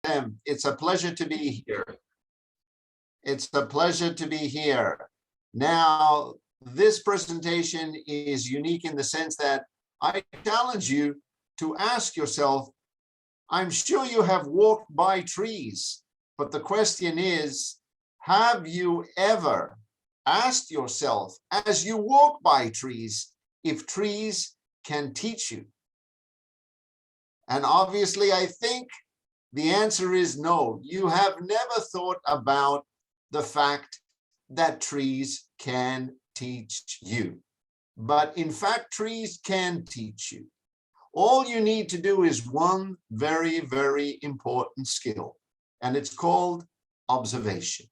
It's a pleasure to be here. It's a pleasure to be here. Now, this presentation is unique in the sense that I challenge you to ask yourself, I'm sure you have walked by trees, but the question is, have you ever asked yourself as you walk by trees if trees can teach you? And obviously, I think the answer is no. You have never thought about the fact that trees can teach you. But in fact, trees can teach you. All you need to do is one very, very important skill, and it's called observation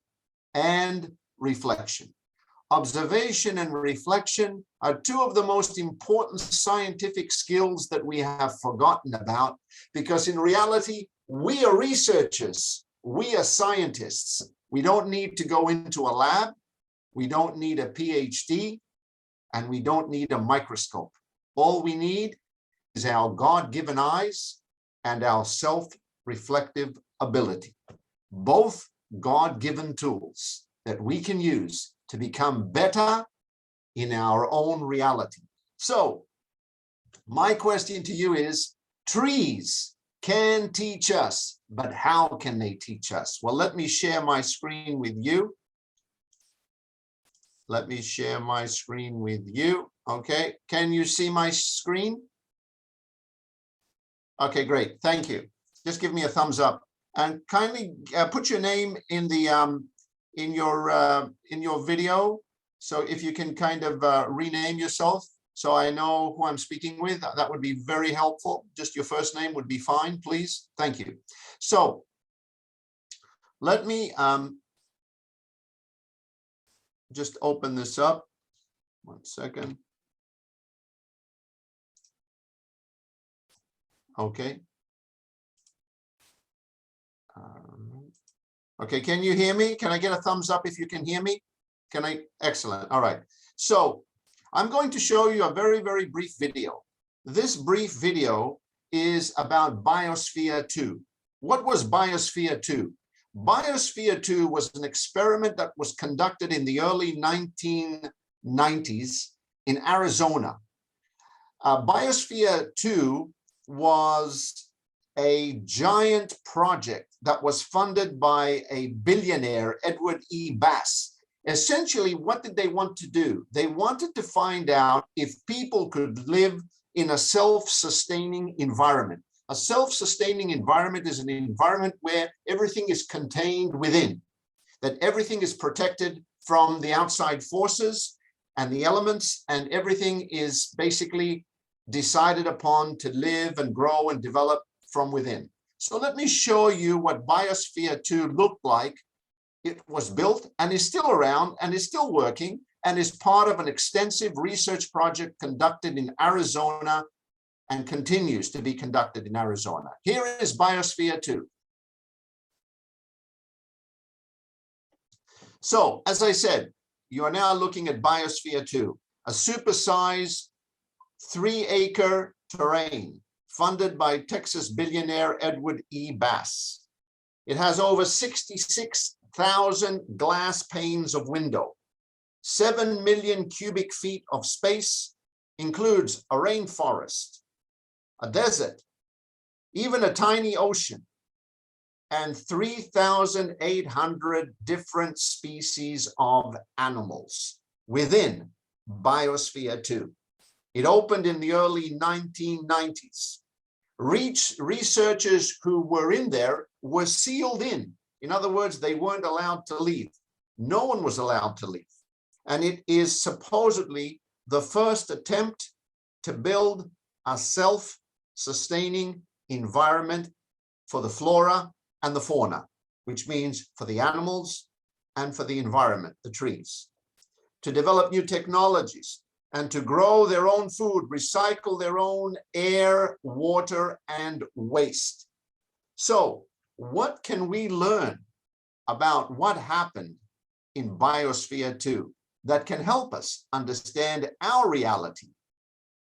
and reflection. Observation and reflection are two of the most important scientific skills that we have forgotten about, because in reality, we are researchers, we are scientists. We don't need to go into a lab, we don't need a PhD, and we don't need a microscope. All we need is our God-given eyes and our self-reflective ability. Both God-given tools that we can use to become better in our own reality. So, my question to you is, trees can teach us, but how can they teach us? Well, let me share my screen with you. Let me share my screen with you. Okay, can you see my screen? Okay, great, thank you. Just give me a thumbs up and kindly put your name in the in your video. So if you can kind of rename yourself so I know who I'm speaking with, that would be very helpful. Just your first name would be fine, please. Thank you. So let me just open this up. 1 second. Okay. Okay, can you hear me? Can I get a thumbs up if you can hear me? Can I? Excellent. All right. So I'm going to show you a very, very brief video. This brief video is about Biosphere 2. What was Biosphere 2? Biosphere 2 was an experiment that was conducted in the early 1990s in Arizona. Biosphere 2 was a giant project that was funded by a billionaire, Edward E. Bass. Essentially, what did they want to do? They wanted to find out if people could live in a self-sustaining environment. A self-sustaining environment is an environment where everything is contained within, that everything is protected from the outside forces and the elements, and everything is basically decided upon to live and grow and develop from within. So let me show you what Biosphere 2 looked like. It was built and is still around and is still working and is part of an extensive research project conducted in Arizona and continues to be conducted in Arizona. Here is Biosphere 2. So, as I said, you are now looking at Biosphere 2, a supersized 3-acre terrain funded by Texas billionaire Edward E. Bass. It has over 66,000 glass panes of window, 7 million cubic feet of space, includes a rainforest, a desert, even a tiny ocean, and 3,800 different species of animals within Biosphere 2. It opened in the early 1990s. Researchers who were in there were sealed in. In other words, they weren't allowed to leave. No one was allowed to leave. And it is supposedly the first attempt to build a self-sustaining environment for the flora and the fauna, which means for the animals and for the environment, the trees, to develop new technologies and to grow their own food, recycle their own air, water, and waste. So, what can we learn about what happened in Biosphere 2 that can help us understand our reality?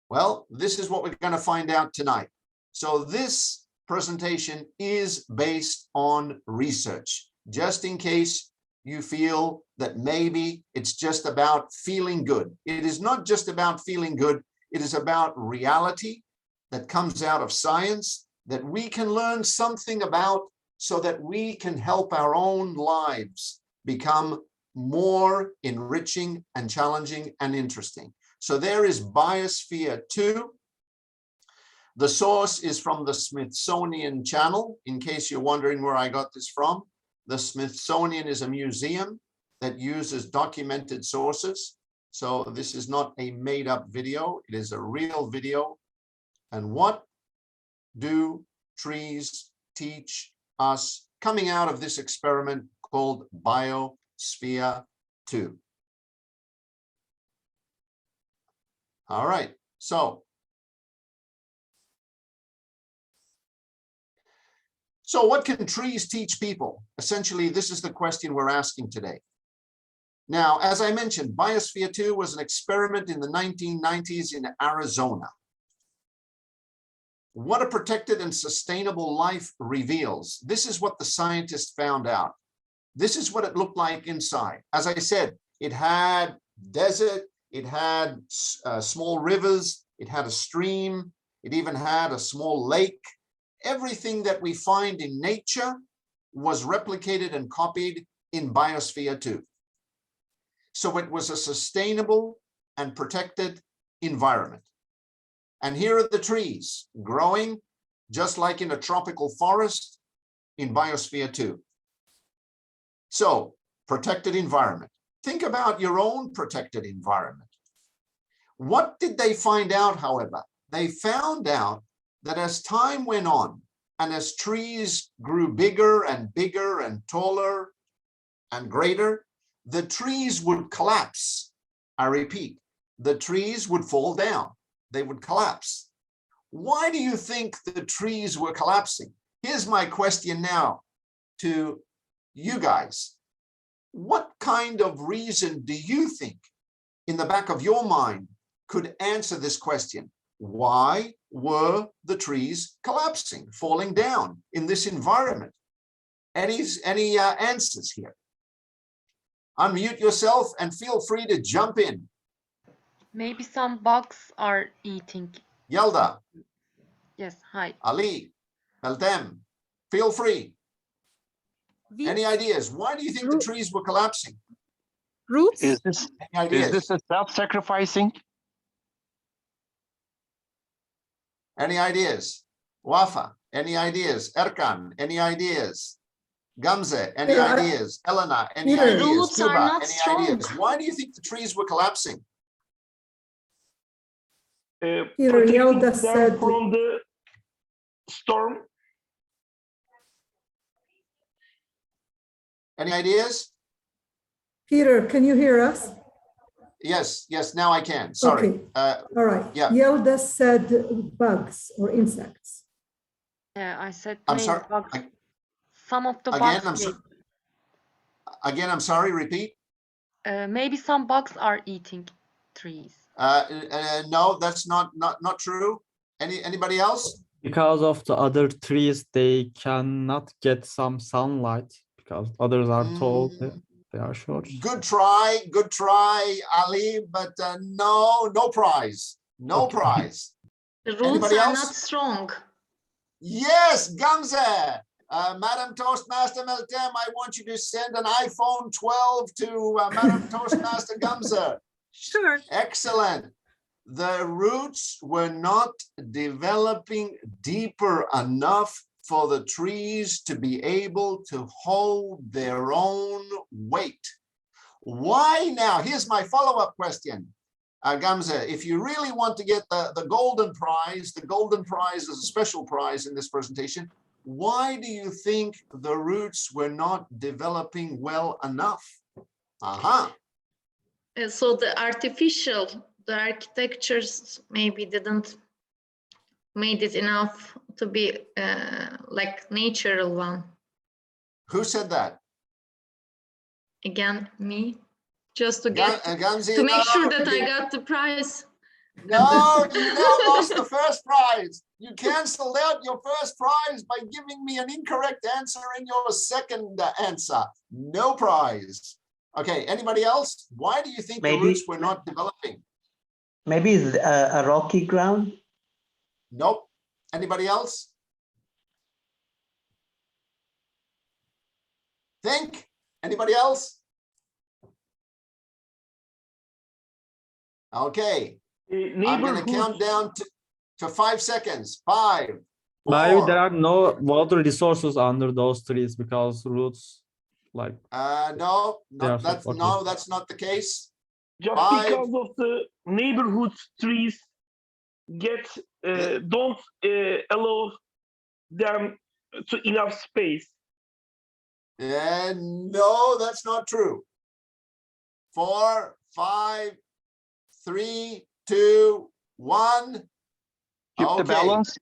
Well, this is what we're going to find out tonight. So this presentation is based on research, just in case you feel that maybe it's just about feeling good. It is not just about feeling good. It is about reality that comes out of science that we can learn something about so that we can help our own lives become more enriching and challenging and interesting. So there is Biosphere 2. The source is from the Smithsonian Channel, in case you're wondering where I got this from. The Smithsonian is a museum that uses documented sources. So this is not a made-up video, it is a real video. And what do trees teach us coming out of this experiment called Biosphere 2? All right, so what can trees teach people? Essentially, this is the question we're asking today. Now, as I mentioned, Biosphere 2 was an experiment in the 1990s in Arizona. What a protected and sustainable life reveals. This is what the scientists found out. This is what it looked like inside. As I said, it had desert, it had small rivers, it had a stream, it even had a small lake. Everything that we find in nature was replicated and copied in Biosphere 2. So it was a sustainable and protected environment. And here are the trees growing just like in a tropical forest in Biosphere 2. So, protected environment. Think about your own protected environment. What did they find out, however? They found out that as time went on and as trees grew bigger and taller and greater, the trees would collapse. I repeat, the trees would fall down. They would collapse. Why do you think the trees were collapsing? Here's my question now to you guys. What kind of reason do you think in the back of your mind could answer this question? Why were the trees collapsing, falling down in this environment? Any answers here? Unmute yourself and feel free to jump in. Maybe some bugs are eating. Yılında. Yes, hi. Ali, Meltem, feel free. Any ideas? Why do you think the trees were collapsing? Roots? Is this a self-sacrificing? Any ideas? Wafa, any ideas? Erkan, any ideas? Gamze, any ideas? Elena, any ideas? Roots are Tuba, not any strong. ideas? Why do you think the trees were collapsing? Protecting them from the storm. Any ideas? Peter, can you hear us? Yes, now I can. Sorry. Okay. All right. yeah. Yılında said bugs or insects. Yeah, I said I'm maybe sorry. bugs. Some of the Again, bugs. I'm sorry, repeat. Maybe some bugs are eating trees. No, that's not true. Anybody else? Because of the other trees, they cannot get some sunlight because others are tall. They are short. Good try, Ali, but no prize. No prize. The roots Anybody are else? not strong. Yes, Gamze. Madam Toastmaster Meltem, I want you to send an iPhone 12 to Madam Toastmaster Gamze. Sure. Excellent. The roots were not developing deeper enough for the trees to be able to hold their own weight. Why now? Here's my follow-up question. Gamze, if you really want to get the golden prize is a special prize in this presentation. Why do you think the roots were not developing well enough? So the architectures maybe didn't made it enough to be like natural one. Who said that? Again, me, just to get Gamze, to make sure that I got the prize. No, you now lost the first prize. You canceled out your first prize by giving me an incorrect answer in your second answer. No prize. Okay, anybody else? Why do you think the Maybe- roots were not developing? Maybe it's a rocky ground. Nope. Anybody else? Think? Anybody else? Okay, I'm going to count down to 5 seconds. 5, 4. Maybe there are no water resources under those trees because roots, like, No, are that's okay. no, that's not the case. Just 5. because of the neighborhood trees don't allow them to enough space. No, that's not true. 4, 5, 3, 2, 1. Keep the Okay. balance.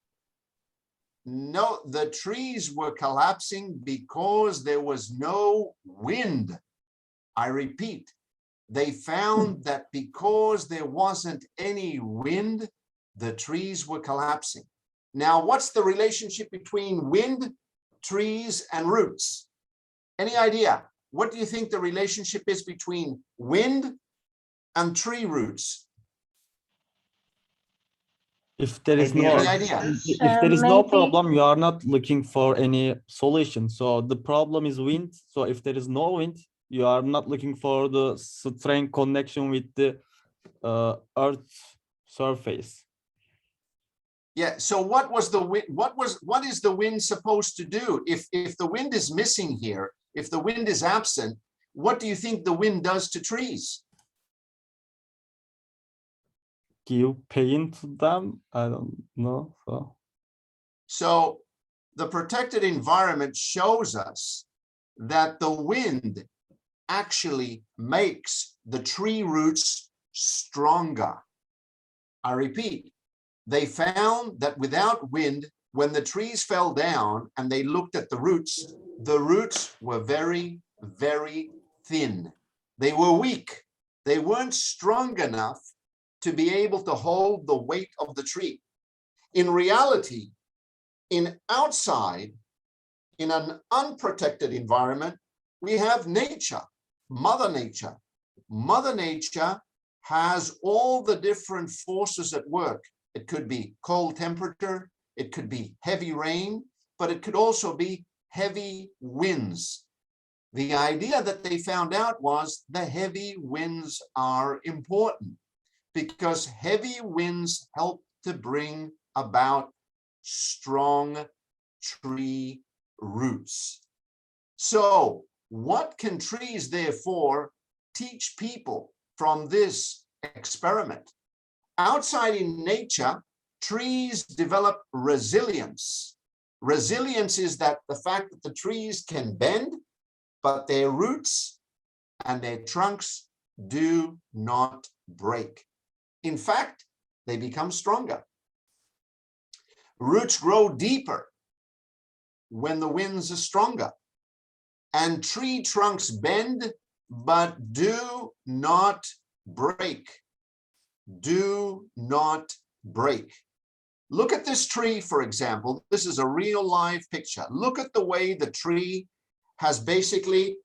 No, the trees were collapsing because there was no wind. I repeat, they found that because there wasn't any wind, the trees were collapsing. Now, what's the relationship between wind, trees, and roots? Any idea? What do you think the relationship is between wind and tree roots? if there is Maybe no, Any idea? if there is no Maybe- problem, you are not looking for any solution. So the problem is wind. So if there is no wind, you are not looking for the strength connection with the earth surface. Yeah, so what was the wind, what is the wind supposed to do? If the wind is missing here, if the wind is absent, what do you think the wind does to trees? Give pain to them? I don't know. So the protected environment shows us that the wind actually makes the tree roots stronger. I repeat, they found that without wind, when the trees fell down and they looked at the roots were very, very thin. They were weak. They weren't strong enough to be able to hold the weight of the tree. In reality, in outside, in an unprotected environment, we have nature, Mother Nature. Mother Nature has all the different forces at work. It could be cold temperature, it could be heavy rain, but it could also be heavy winds. The idea that they found out was the heavy winds are important because heavy winds help to bring about strong tree roots. So what can trees therefore teach people from this experiment? Outside in nature, trees develop resilience. Resilience is that the fact that the trees can bend, but their roots and their trunks do not break. In fact, they become stronger. Roots grow deeper when the winds are stronger. And tree trunks bend, but do not break. Do not break. Look at this tree, for example. This is a real live picture. Look at the way the tree has basically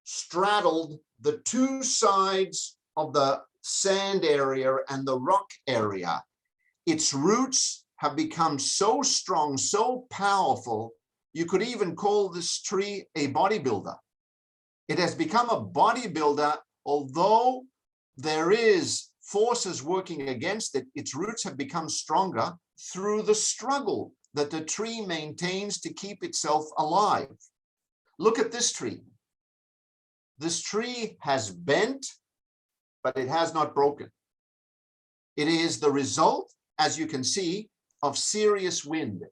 straddled the two sides of the sand area and the rock area. Its roots have become so strong, so powerful, you could even call this tree a bodybuilder. It has become a bodybuilder, although there is forces working against it, its roots have become stronger through the struggle that the tree maintains to keep itself alive. Look at this tree. This tree has bent, but it has not broken. It is the result, as you can see, of serious wind,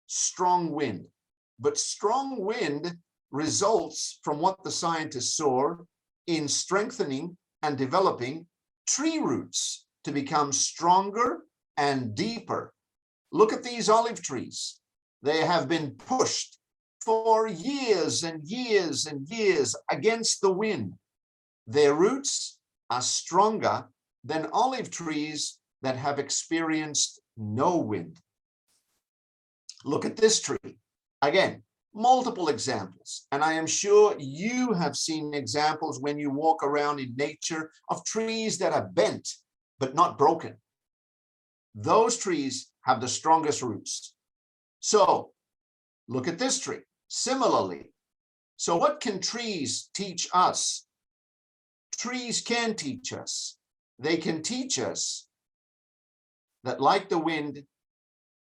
strong wind. But strong wind results from what the scientists saw in strengthening and developing tree roots to become stronger and deeper. Look at these olive trees. They have been pushed for years and years and years against the wind. Their roots are stronger than olive trees that have experienced no wind. Look at this tree. Again, multiple examples. And I am sure you have seen examples when you walk around in nature of trees that are bent, but not broken. Those trees have the strongest roots. So look at this tree. Similarly, so what can trees teach us? Trees can teach us. They can teach us that, like the wind,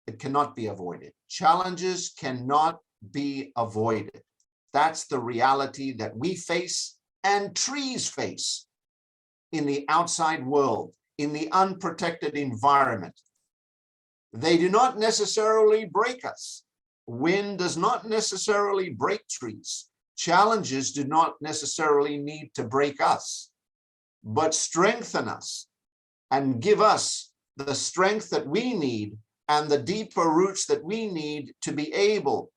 it cannot be avoided. Challenges cannot be avoided. That's the reality that we face and trees face in the outside world, in the unprotected environment. They do not necessarily break us. Wind does not necessarily break trees. Challenges do not necessarily need to break us, but strengthen us and give us the strength that we need and the deeper roots that we need to be able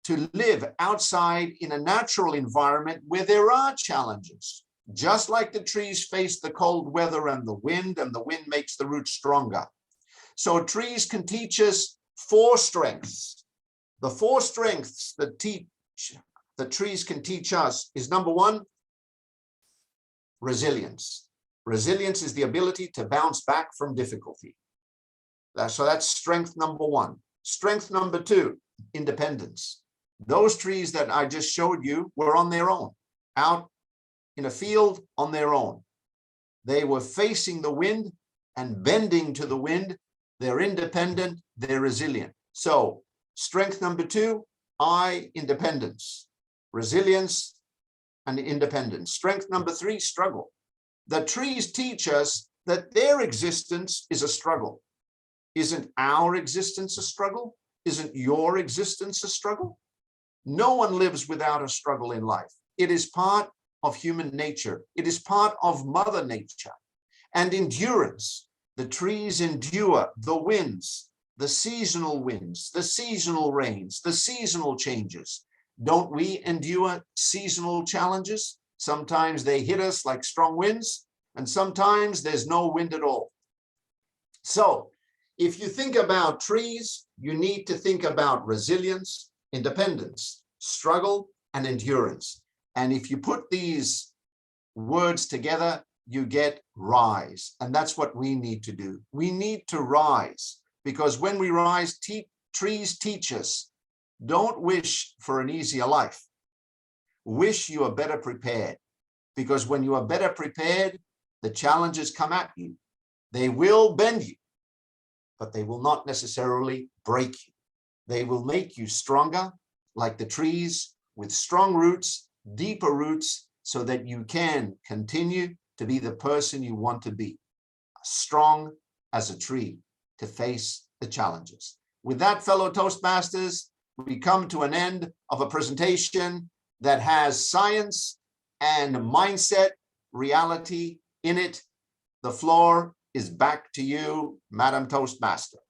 to live outside in a natural environment where there are challenges. Just like the trees face the cold weather and the wind makes the roots stronger. So trees can teach us 4 strengths. The 4 strengths that trees can teach us is, number 1, resilience. Resilience is the ability to bounce back from difficulty. So that's strength number 1. Strength number 2, independence. Those trees that I just showed you were on their own, out in a field on their own. They were facing the wind and bending to the wind. They're independent, they're resilient. So strength number 2, independence, resilience, and independence. Strength number 3, struggle. The trees teach us that their existence is a struggle. Isn't our existence a struggle? Isn't your existence a struggle? No one lives without a struggle in life. It is part of human nature. It is part of Mother Nature. And endurance. The trees endure the winds, the seasonal rains, the seasonal changes. Don't we endure seasonal challenges? Sometimes they hit us like strong winds, and sometimes there's no wind at all. So if you think about trees, you need to think about resilience, independence, struggle, and endurance. And if you put these words together, you get rise. And that's what we need to do. We need to rise, because when we rise, trees teach us, don't wish for an easier life. Wish you are better prepared, because when you are better prepared, the challenges come at you. They will bend you, but they will not necessarily break you. They will make you stronger, like the trees, with strong roots, deeper roots, so that you can continue to be the person you want to be, strong as a tree to face the challenges. With that, fellow Toastmasters, we come to an end of a presentation that has science and mindset, reality in it. The floor is back to you, Madam Toastmaster.